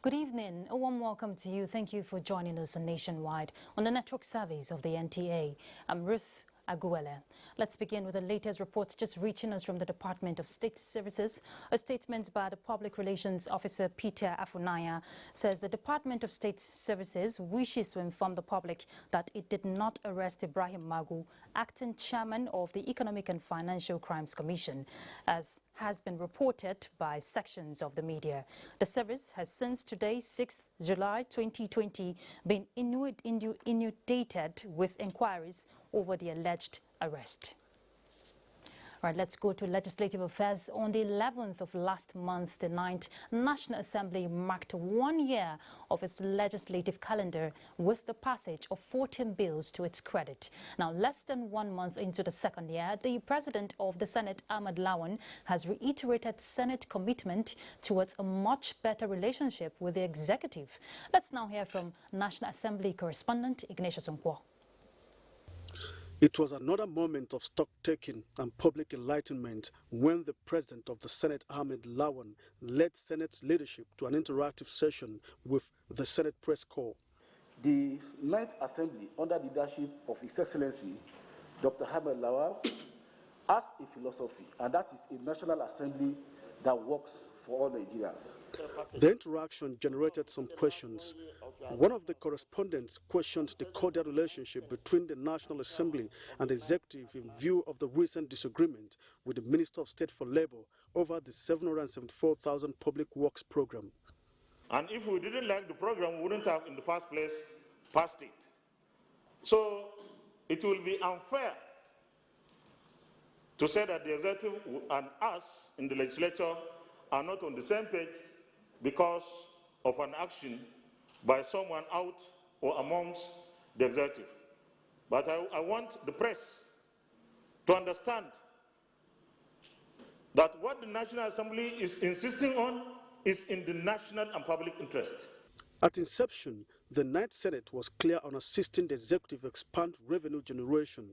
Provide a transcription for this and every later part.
Good evening. A warm welcome to you. Thank you for joining us on Nationwide on the network service of the NTA. I'm Ruth Aguele. Let's begin with the latest reports just reaching us from the Department of State Services. A statement by the Public Relations Officer Peter Afunaya says the Department of State Services wishes to inform the public that it did not arrest Ibrahim Magu, acting chairman of the Economic and Financial Crimes Commission, as has been reported by sections of the media. The service has since today, 6th July 2020, been inundated with inquiries over the alleged arrest. All right, let's go to legislative affairs. On the 11th of last month, the 9th National Assembly marked 1 year of its legislative calendar with the passage of 14 bills to its credit. Now, less than 1 month into the second year, the President of the Senate, Ahmed Lawan, has reiterated Senate commitment towards a much better relationship with the executive. Let's now hear from National Assembly correspondent Ignatius Nkwo. It was another moment of stock-taking and public enlightenment when the President of the Senate, Ahmed Lawan, led Senate's leadership to an interactive session with the Senate Press Corps. The Ninth Assembly, under the leadership of His Excellency, Dr. Ahmed Lawan, has a philosophy, and that is a National Assembly that works for all Nigerians. The interaction generated some questions. One of the correspondents questioned the cordial relationship between the National Assembly and the Executive in view of the recent disagreement with the Minister of State for Labour over the 774,000 public works program. And if we didn't like the program, we wouldn't have in the first place passed it. So it will be unfair to say that the Executive and us in the legislature are not on the same page because of an action by someone out or amongst the Executive. But I want the press to understand that what the National Assembly is insisting on is in the national and public interest. At inception, the Ninth Senate was clear on assisting the Executive expand revenue generation,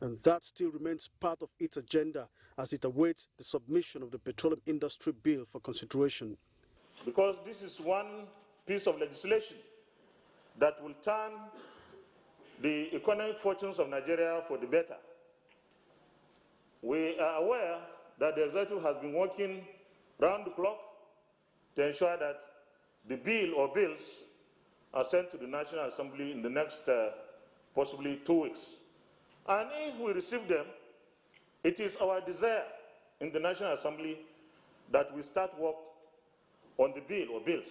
and that still remains part of its agenda as it awaits the submission of the Petroleum Industry Bill for consideration. Because this is one piece of legislation that will turn the economic fortunes of Nigeria for the better. We are aware that the Executive has been working round the clock to ensure that the bill or bills are sent to the National Assembly in the next possibly 2 weeks. And if we receive them, it is our desire in the National Assembly that we start work on the bill or bills.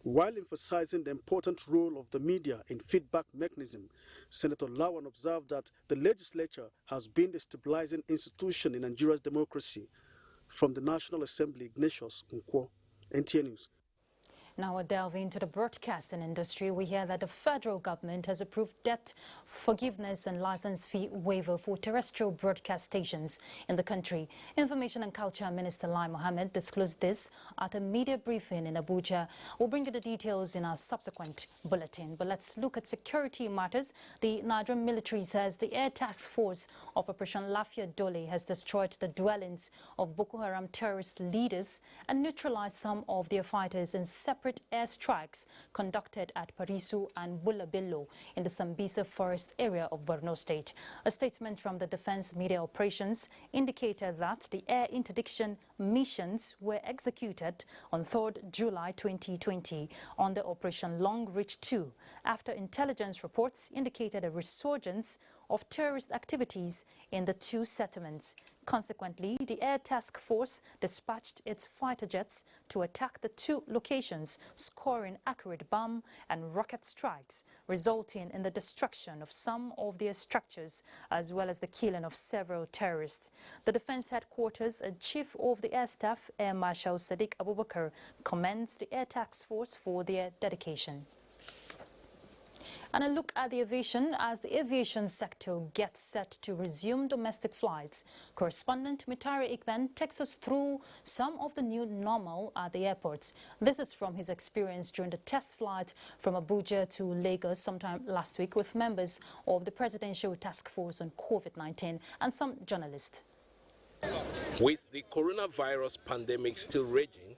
While emphasizing the important role of the media in feedback mechanism, Senator Lawan observed that the legislature has been the stabilizing institution in Nigeria's democracy. From the National Assembly, Ignatius Nkwo, NTA News. Now we'll delve into the broadcasting industry. We hear that the federal government has approved debt forgiveness and license fee waiver for terrestrial broadcast stations in the country. Information and Culture Minister Lai Mohammed disclosed this at a media briefing in Abuja. We'll bring you the details in our subsequent bulletin. But let's look at security matters. The Nigerian military says the air task force of Operation Lafia Dole has destroyed the dwellings of Boko Haram terrorist leaders and neutralized some of their fighters in separate airstrikes conducted at Parisu and Bulabello in the Sambisa forest area of Borno State. A statement from the Defense Media Operations indicated that the air interdiction missions were executed on 3rd July 2020 under Operation Long Reach 2 after intelligence reports indicated a resurgence of terrorist activities in the two settlements. Consequently, the Air Task Force dispatched its fighter jets to attack the two locations, scoring accurate bomb and rocket strikes, resulting in the destruction of some of their structures, as well as the killing of several terrorists. The Defense Headquarters and Chief of the Air Staff, Air Marshal Sadiq Abubakar, commends the Air Task Force for their dedication. And a look at the aviation as the aviation sector gets set to resume domestic flights. Correspondent Mitari Ikben takes us through some of the new normal at the airports. This is from his experience during the test flight from Abuja to Lagos sometime last week with members of the Presidential Task Force on COVID-19 and some journalists. With the coronavirus pandemic still raging,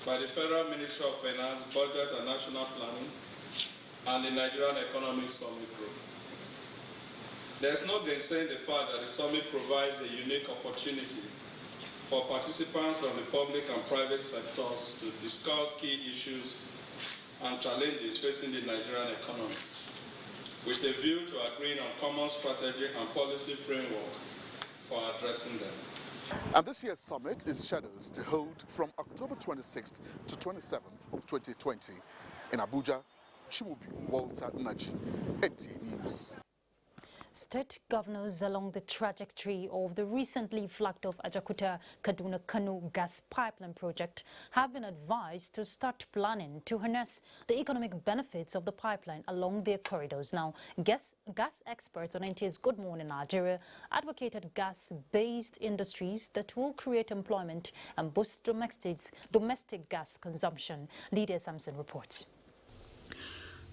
by the Federal Ministry of Finance, Budget and National Planning, and the Nigerian Economic Summit Group. There's no gainsaying the fact that the summit provides a unique opportunity for participants from the public and private sectors to discuss key issues and challenges facing the Nigerian economy, with a view to agreeing on common strategy and policy framework for addressing them. And this year's summit is scheduled to hold from October 26th to 27th of 2020 in Abuja. Chimubi Walter Naji, NTA News. State governors along the trajectory of the recently flagged off Ajaokuta Kaduna-Kano gas pipeline project have been advised to start planning to harness the economic benefits of the pipeline along their corridors. Now, gas experts on NTA's Good Morning Nigeria advocated gas-based industries that will create employment and boost domestic gas consumption. Lydia Sampson reports.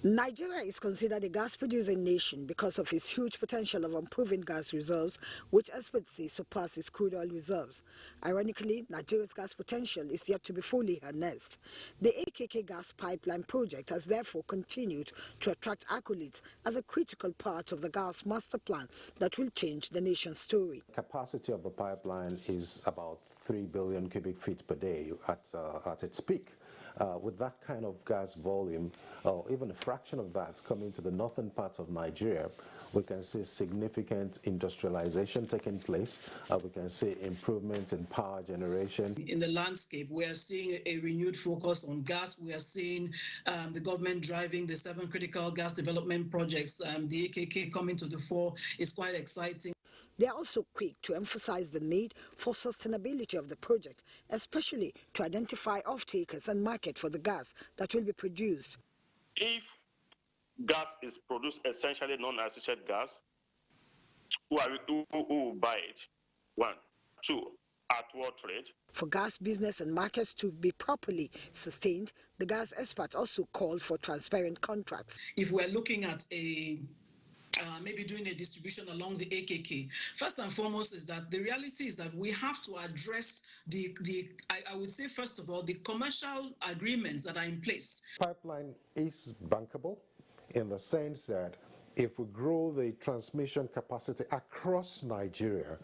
Nigeria is considered a gas-producing nation because of its huge potential of improving gas reserves, which experts say surpasses crude oil reserves. Ironically, Nigeria's gas potential is yet to be fully harnessed. The AKK gas pipeline project has therefore continued to attract accolades as a critical part of the gas master plan that will change the nation's story. Capacity of the pipeline is about 3 billion cubic feet per day at its peak. With that kind of gas volume, or even a fraction of that coming to the northern part of Nigeria, we can see significant industrialization taking place. We can see improvement in power generation. In the landscape, we are seeing a renewed focus on gas. We are seeing the government driving the 7 critical gas development projects. The AKK coming to the fore is quite exciting. They are also quick to emphasize the need for sustainability of the project, especially to identify off-takers and market for the gas that will be produced. If gas is produced essentially non-associated gas, who will buy it? 1. 2. At what rate? For gas business and markets to be properly sustained, the gas experts also called for transparent contracts. If we're looking at maybe doing a distribution along the AKK. First and foremost is that the reality is that we have to address I would say first of all, the commercial agreements that are in place. Pipeline is bankable in the sense that if we grow the transmission capacity across Nigeria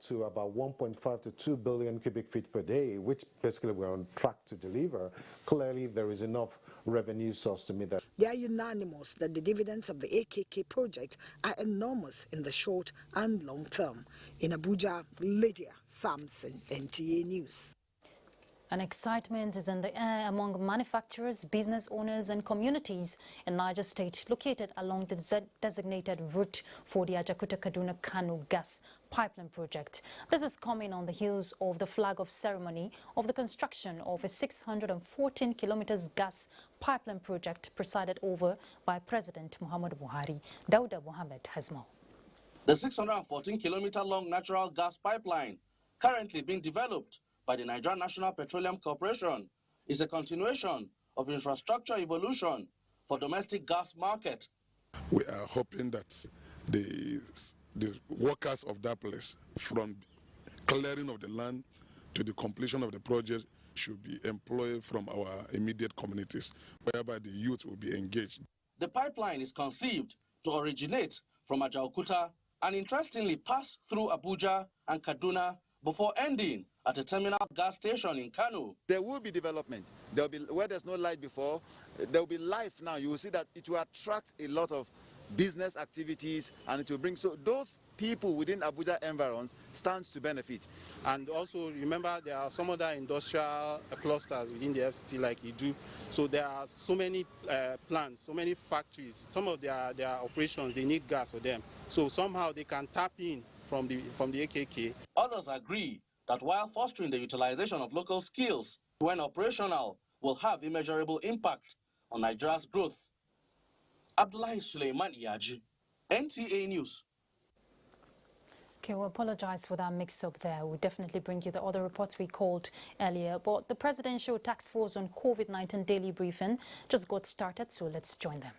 to about 1.5 to 2 billion cubic feet per day, which basically we're on track to deliver, clearly there is enough revenue source to meet that. They are unanimous that the dividends of the AKK project are enormous in the short and long term. In Abuja, Lydia Sampson, NTA News. An excitement is in the air among manufacturers, business owners and communities in Niger State located along the designated route for the Ajaokuta Kaduna-Kano gas pipeline project. This is coming on the heels of the flag-off ceremony of the construction of a 614 kilometers gas pipeline project presided over by President Muhammadu Buhari. Dauda Mohammed has more. The 614-kilometer-long natural gas pipeline currently being developed by the Nigerian National Petroleum Corporation is a continuation of infrastructure evolution for domestic gas market. We are hoping that the workers of that place, from clearing of the land to the completion of the project, should be employed from our immediate communities, whereby the youth will be engaged. The pipeline is conceived to originate from Ajaokuta and interestingly pass through Abuja and Kaduna before ending at a terminal gas station in Kano. There will be development. There will be, where there's no light before, there will be life now. You will see that it will attract a lot of business activities and it will bring, so those people within Abuja environs stands to benefit. And also remember there are some other industrial clusters within the FCT like Idu. So there are so many plants, so many factories. Some of their operations, they need gas for them. So somehow they can tap in from the AKK. Others agree that while fostering the utilization of local skills, when operational, will have immeasurable impact on Nigeria's growth. Abdullahi Suleiman Iyaji, NTA News. Okay, we apologize for that mix-up there. We'll definitely bring you the other reports we called earlier. But the Presidential Task Force on COVID-19 daily briefing just got started, so let's join them.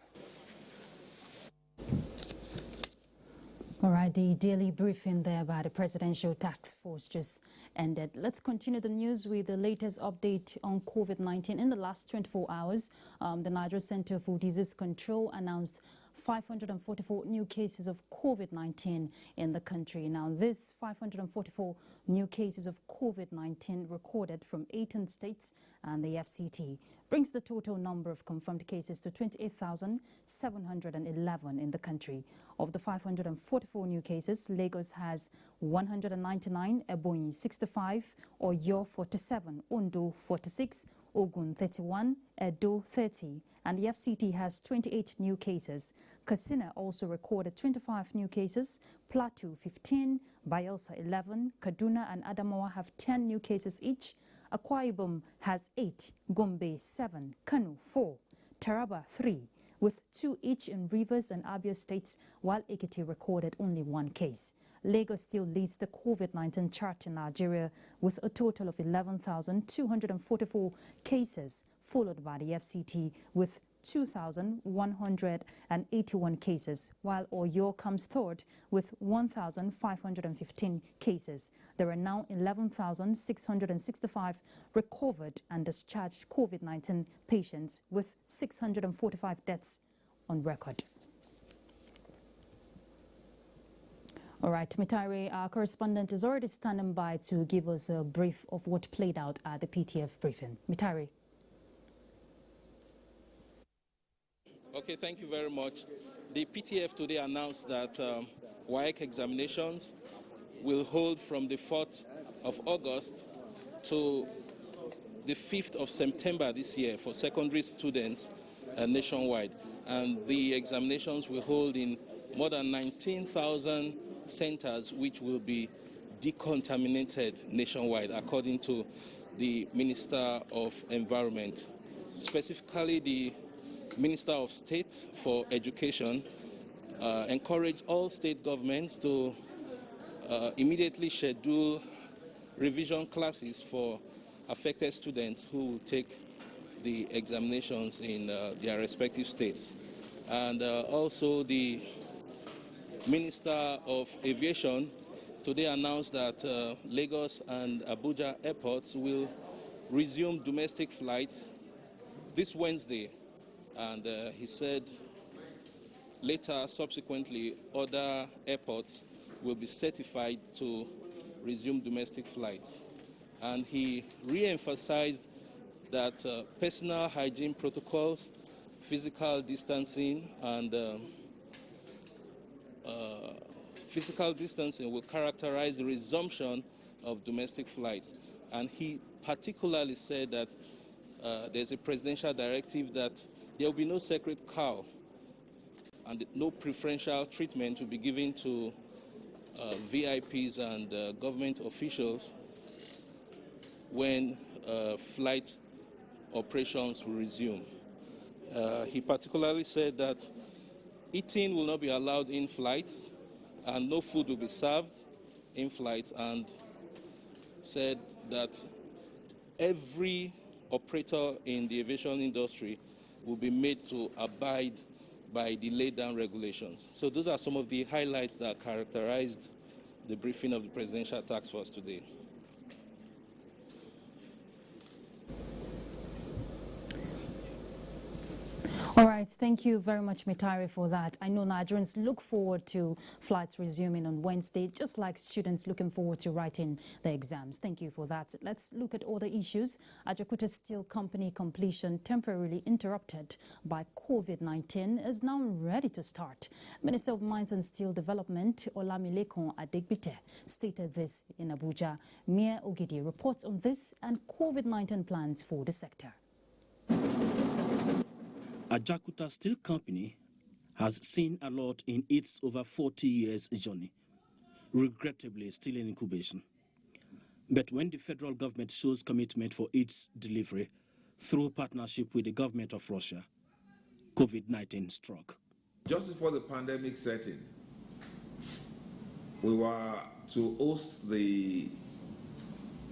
All right, the daily briefing there by the Presidential Task Force just ended. Let's continue the news with the latest update on COVID-19. In the last 24 hours, the Nigeria Center for Disease Control announced 544 new cases of COVID-19 in the country. Now, this 544 new cases of COVID-19 recorded from 18 states and the FCT brings the total number of confirmed cases to 28,711 in the country. Of the 544 new cases, Lagos has 199, Ebonyi 65, Oyo 47, Ondo 46, Ogun 31, Edo 30, and the FCT has 28 new cases. Katsina also recorded 25 new cases, Plateau 15, Bayelsa 11, Kaduna and Adamawa have 10 new cases each. Akwa Ibom has 8, Gombe 7, Kano 4, Taraba 3, with 2 each in Rivers and Abia states, while Ekiti recorded only 1 case. Lagos still leads the COVID-19 chart in Nigeria with a total of 11,244 cases, followed by the FCT with 2,181 cases, while Oyo comes third with 1,515 cases. There are now 11,665 recovered and discharged COVID-19 patients with 645 deaths on record. All right, Mitari, our correspondent is already standing by to give us a brief of what played out at the PTF briefing. Mitari. Okay, thank you very much. The PTF today announced that WAEC examinations will hold from the 4th of August to the 5th of September this year for secondary students nationwide. And the examinations will hold in more than 19,000 centers, which will be decontaminated nationwide, according to the Minister of Environment. Specifically, the Minister of State for Education encouraged all state governments to immediately schedule revision classes for affected students who will take the examinations in their respective states. And also the Minister of Aviation today announced that Lagos and Abuja airports will resume domestic flights this Wednesday. And he said later, subsequently, other airports will be certified to resume domestic flights. And he re-emphasized that personal hygiene protocols, physical distancing, and will characterize the resumption of domestic flights. And he particularly said that there's a presidential directive that there will be no sacred cow and no preferential treatment to be given to VIPs and government officials when flight operations will resume. He particularly said that eating will not be allowed in flights and no food will be served in flights, and said that every operator in the aviation industry will be made to abide by the laid down regulations. So those are some of the highlights that characterized the briefing of the Presidential Task Force today. All right, thank you very much, Mitari, for that. I know Nigerians look forward to flights resuming on Wednesday, just like students looking forward to writing their exams. Thank you for that. Let's look at other issues. Ajaokuta Steel Company completion temporarily interrupted by COVID-19 is now ready to start. Minister of Mines and Steel Development, Olamilekun Adegbite, stated this in Abuja. Mia Ogidi reports on this and COVID-19 plans for the sector. Ajaokuta Steel Company has seen a lot in its over 40 years journey, regrettably still in incubation. But when the federal government shows commitment for its delivery through partnership with the government of Russia, COVID-19 struck. Just before the pandemic set in, we were to host the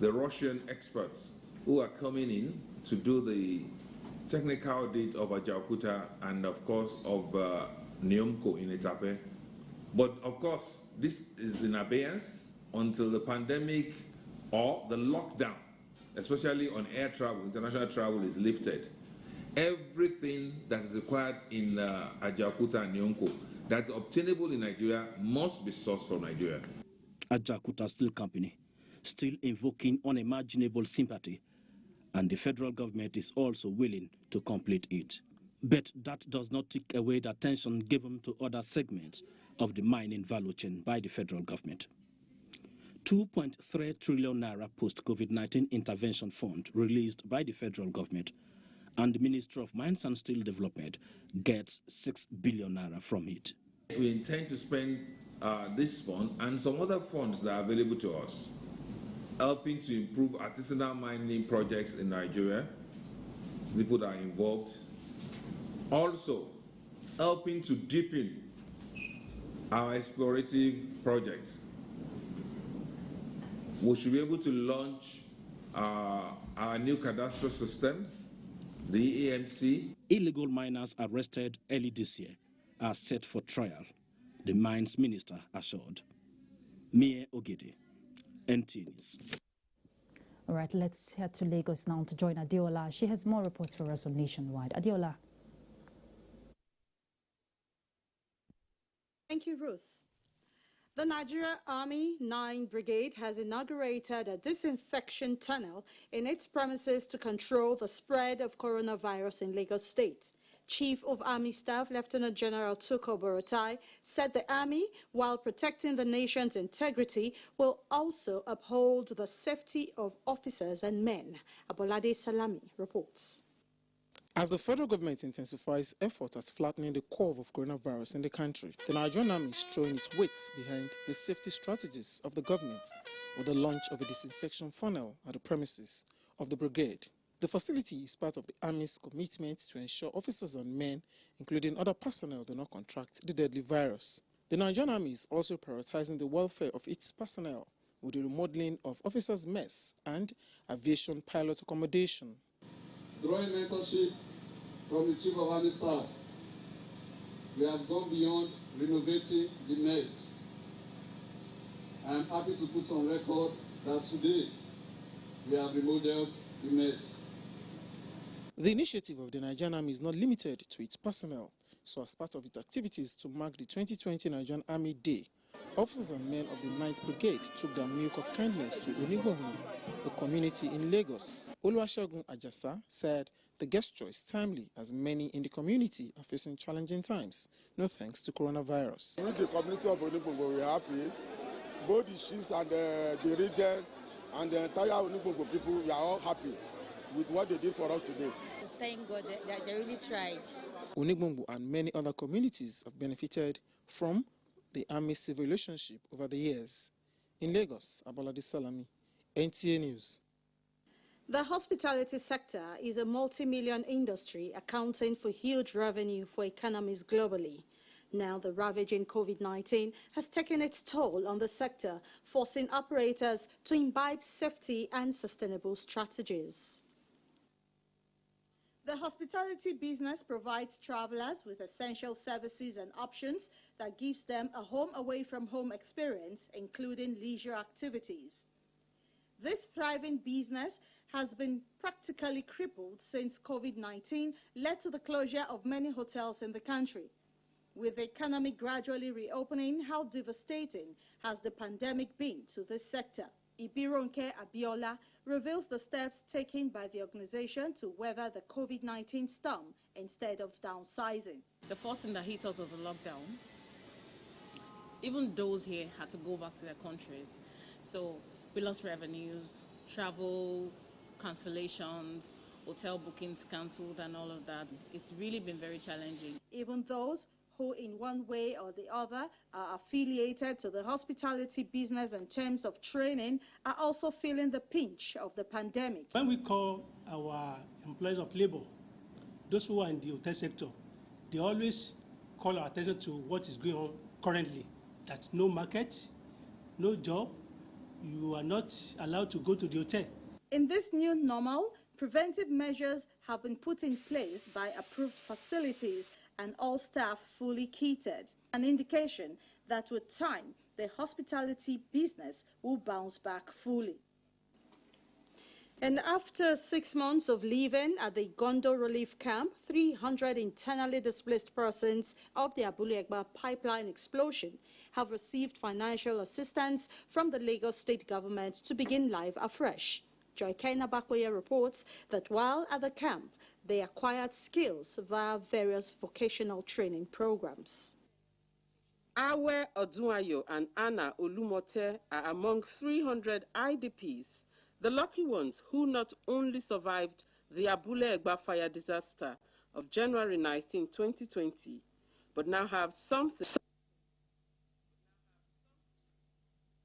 Russian experts who are coming in to do the technical audit of Ajaokuta and of course of Neomco in Itape. But of course, this is in abeyance until the pandemic or the lockdown, especially on air travel, international travel, is lifted. Everything that is required in Ajaokuta and Nyonko that's obtainable in Nigeria must be sourced from Nigeria. Ajaokuta Steel Company still invoking unimaginable sympathy, and the federal government is also willing to complete it. But that does not take away the attention given to other segments of the mining value chain by the federal government. 2.3 trillion naira post-COVID-19 intervention fund released by the federal government, and the Ministry of Mines and Steel Development gets 6 billion naira from it. We intend to spend this fund and some other funds that are available to us, helping to improve artisanal mining projects in Nigeria, people that are involved. Also, helping to deepen our explorative projects. We should be able to launch our new cadastral system, the EMC. Illegal miners arrested early this year are set for trial, the mines minister assured. Mie Ogede, NTA News. All right, let's head to Lagos now to join Adeola. She has more reports for us on Nationwide. Adeola. Thank you, Ruth. The Nigerian Army 9 Brigade has inaugurated a disinfection tunnel in its premises to control the spread of coronavirus in Lagos State. Chief of Army Staff Lieutenant General Tuko Borotai said the Army, while protecting the nation's integrity, will also uphold the safety of officers and men. Abolade Salami reports. As the federal government intensifies efforts at flattening the curve of coronavirus in the country, the Nigerian Army is throwing its weight behind the safety strategies of the government with the launch of a disinfection funnel at the premises of the brigade. The facility is part of the Army's commitment to ensure officers and men, including other personnel, do not contract the deadly virus. The Nigerian Army is also prioritizing the welfare of its personnel with the remodeling of officers' mess and aviation pilot accommodation. Drawing mentorship from the Chief of Army Staff, we have gone beyond renovating the mess. I am happy to put on record that today we have remodeled the mess. The initiative of the Nigerian Army is not limited to its personnel, so as part of its activities to mark the 2020 Nigerian Army Day, officers and men of the 9th Brigade took their milk of kindness to Onigbohun, a community in Lagos. Oluwasegun Ajasa said the gesture is timely as many in the community are facing challenging times, no thanks to coronavirus. With the community of Onigbohun, we are happy. Both the chiefs and the regent and the entire Onigbohun people, we are all happy with what they did for us today. Thank God that they really tried. Onigbohun and many other communities have benefited from the Army civil relationship over the years. In Lagos, Abolade Salami, NTA News. The hospitality sector is a multi-million industry accounting for huge revenue for economies globally. Now the ravaging COVID-19 has taken its toll on the sector, forcing operators to imbibe safety and sustainable strategies. The hospitality business provides travelers with essential services and options that gives them a home away from home experience, including leisure activities. This thriving business has been practically crippled since COVID-19 led to the closure of many hotels in the country. With the economy gradually reopening, how devastating has the pandemic been to this sector? Ibironke Abiola reveals the steps taken by the organization to weather the COVID-19 storm instead of downsizing. The first thing that hit us was a lockdown. Even those here had to go back to their countries. So we lost revenues, travel cancellations, hotel bookings cancelled and all of that. It's really been very challenging. Even those who in one way or the other are affiliated to the hospitality business in terms of training are also feeling the pinch of the pandemic. When we call our employees of labor, those who are in the hotel sector, they always call our attention to what is going on currently. That's no market, no job, you are not allowed to go to the hotel. In this new normal, preventive measures have been put in place by approved facilities and all staff fully kitted, an indication that with time, the hospitality business will bounce back fully. And after 6 months of living at the Gondo relief camp, 300 internally displaced persons of the Abuja pipeline explosion have received financial assistance from the Lagos state government to begin life afresh. Joy Ajaokuta reports that while at the camp, they acquired skills via various vocational training programs. Awe Odunayo and Anna Olumote are among 300 IDPs, the lucky ones who not only survived the Abuja fire disaster of January 19, 2020, but now have something.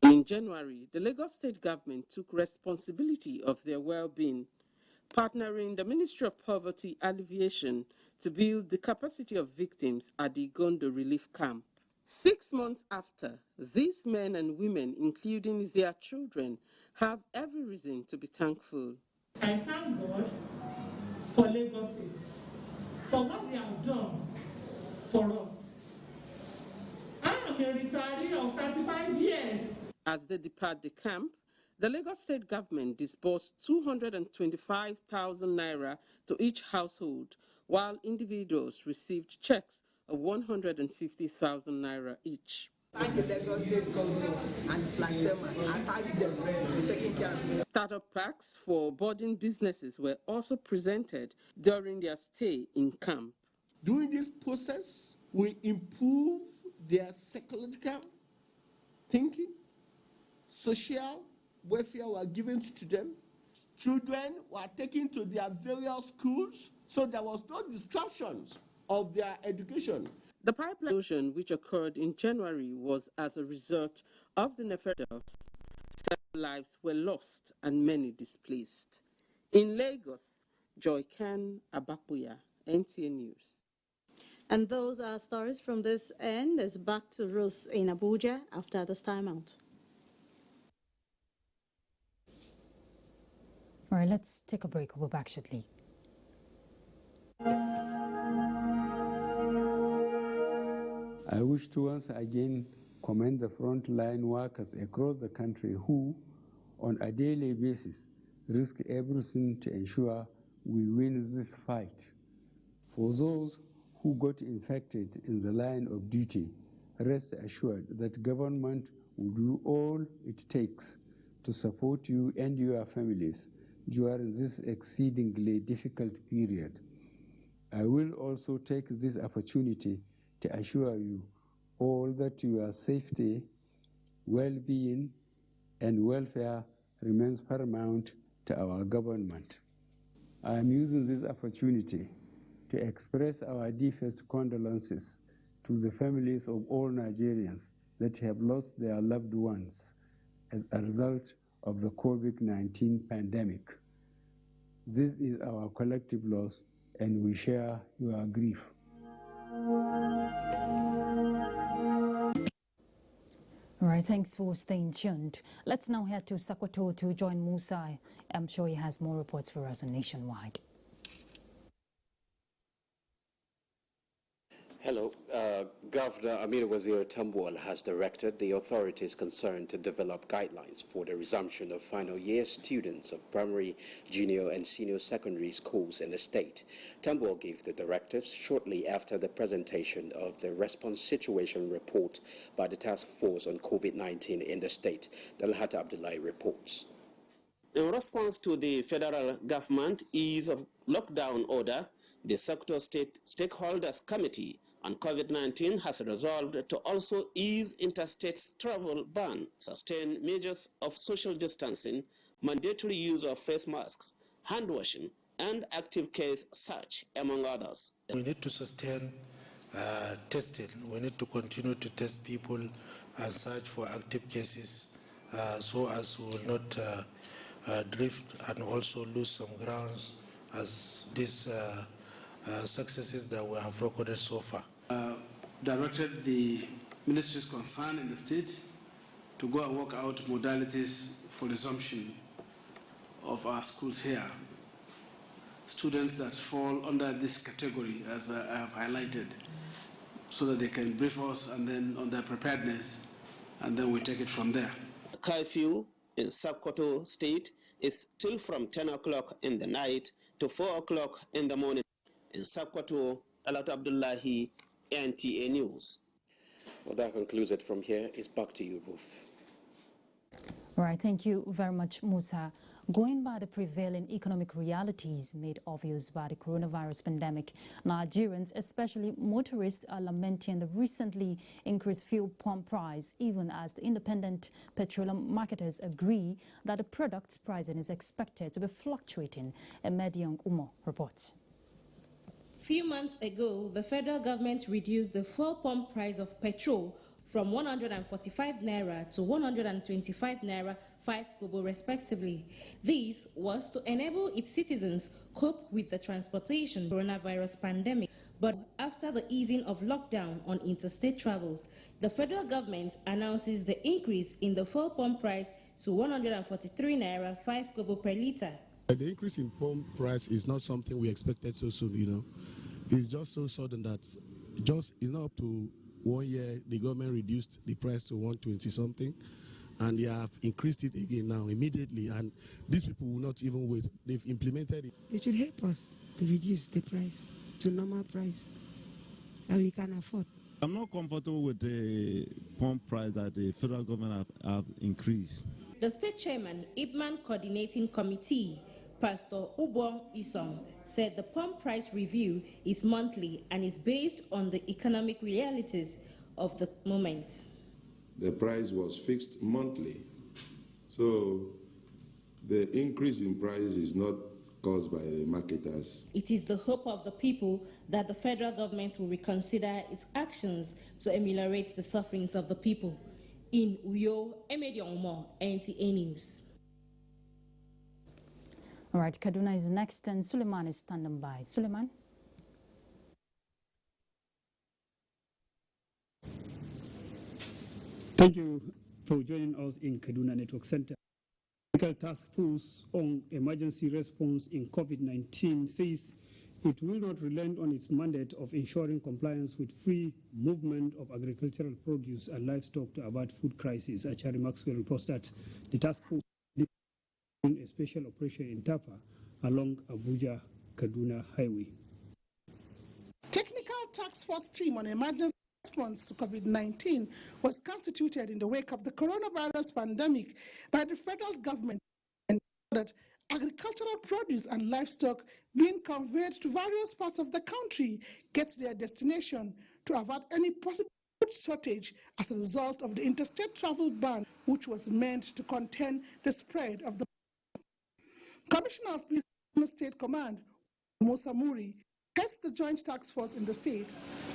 In January, the Lagos state government took responsibility of their well-being, partnering the Ministry of Poverty Alleviation to build the capacity of victims at the Gondo relief camp. 6 months after, these men and women, including their children, have every reason to be thankful. I thank God for Lagos State, for what they have done for us. I am a retiree of 35 years. As they depart the camp, the Lagos state government disbursed 225,000 naira to each household, while individuals received checks of 150,000 naira each. Thank the Lagos state government and Plasema. I thank them for taking care of me. Startup packs for budding businesses were also presented during their stay in camp. During this process, we improve their psychological thinking, social welfare were given to them. Children were taken to their various schools, so there was no disruptions of their education. The pipeline explosion, which occurred in January, was as a result of the nefarious. Several lives were lost and many displaced. In Lagos, Joy Ajaokuta, NTA News. And those are stories from this end. It's back to Ruth in Abuja after this time out. All right, let's take a break. We'll be back shortly. I wish to once again commend the frontline workers across the country who, on a daily basis, risk everything to ensure we win this fight. For those who got infected in the line of duty, rest assured that government will do all it takes to support you and your families during this exceedingly difficult period. I will also take this opportunity to assure you all that your safety, well-being, and welfare remains paramount to our government. I am using this opportunity to express our deepest condolences to the families of all Nigerians that have lost their loved ones as a result of the COVID-19 pandemic. This is our collective loss, and we share your grief. All right, thanks for staying tuned. Let's now head to Sokoto to join Musa. I'm sure he has more reports for us on Nationwide. Hello. Governor Amir Wazir Tambuwal has directed the authorities concerned to develop guidelines for the resumption of final year students of primary, junior, and senior secondary schools in the state. Tambuwal gave the directives shortly after the presentation of the response situation report by the task force on COVID-19 in the state. Dalhat Abdullahi reports. In response to the federal government ease of lockdown order, the Sokoto State Stakeholders Committee on COVID-19 has resolved to also ease interstate travel ban, sustain measures of social distancing, mandatory use of face masks, hand washing, and active case search, among others. We need to sustain testing. We need to continue to test people and search for active cases so as we will not drift and also lose some grounds as these successes that we have recorded so far. Directed the ministries concerned in the state to go and work out modalities for resumption of our schools here. Students that fall under this category, as I have highlighted, so that they can brief us and then on their preparedness, and then we take it from there. Curfew in Sokoto State is still from 10 o'clock in the night to 4 o'clock in the morning. In Sokoto, Alat Abdullahi, NTA News. Well, that concludes it from here. It's back to you, Ruth. All right, thank you very much, Musa. Going by the prevailing economic realities made obvious by the coronavirus pandemic, Nigerians, especially motorists, are lamenting the recently increased fuel pump price, even as the independent petroleum marketers agree that the product's pricing is expected to be fluctuating. Emediong Umo reports. Few months ago, the federal government reduced the fuel pump price of petrol from 145 naira to 125 naira 5 kobo respectively. This was to enable its citizens cope with the transportation coronavirus pandemic. But after the easing of lockdown on interstate travels, the federal government announces the increase in the fuel pump price to 143 naira 5 kobo per litre. The increase in pump price is not something we expected so soon, you know. It's just so sudden that it's not up to 1 year, the government reduced the price to 120 something, and they have increased it again now immediately, and these people will not even wait. They've implemented it. It should help us to reduce the price to normal price that we can afford. I'm not comfortable with the pump price that the federal government have increased. The state chairman, Ibman Coordinating Committee, Pastor Ubong Isong, said the pump price review is monthly and is based on the economic realities of the moment. The price was fixed monthly, so the increase in price is not caused by the marketers. It is the hope of the people that the federal government will reconsider its actions to ameliorate the sufferings of the people. In Uyo, Emediong Umo, NTA News. All right, Kaduna is next and Suleiman is standing by. Suleiman? Thank you for joining us in Kaduna Network Center. The Technical Task Force on Emergency Response in COVID-19 says it will not relent on its mandate of ensuring compliance with free movement of agricultural produce and livestock to avert food crisis. Achari Maxwell reports that the task force a special operation in Tafa along Abuja-Kaduna Highway. Technical Task Force team on emergency response to COVID-19 was constituted in the wake of the coronavirus pandemic by the federal government and that agricultural produce and livestock being conveyed to various parts of the country get to their destination to avert any possible food shortage as a result of the interstate travel ban, which was meant to contain the spread of the Commissioner of Police State Command, Musa Muri, heads the joint task force in the state,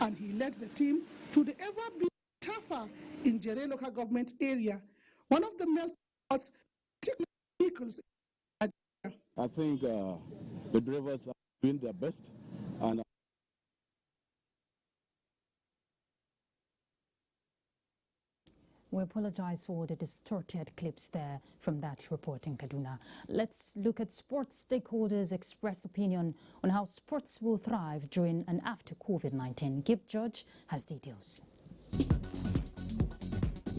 and he led the team to the ever-busy Tafa in Jere local government area, one of the melting pots, particularly vehicles. I think the drivers are doing their best, and we apologize for the distorted clips there from that report in Kaduna. Let's look at sports. Stakeholders express opinion on how sports will thrive during and after COVID-19. Gift George has details.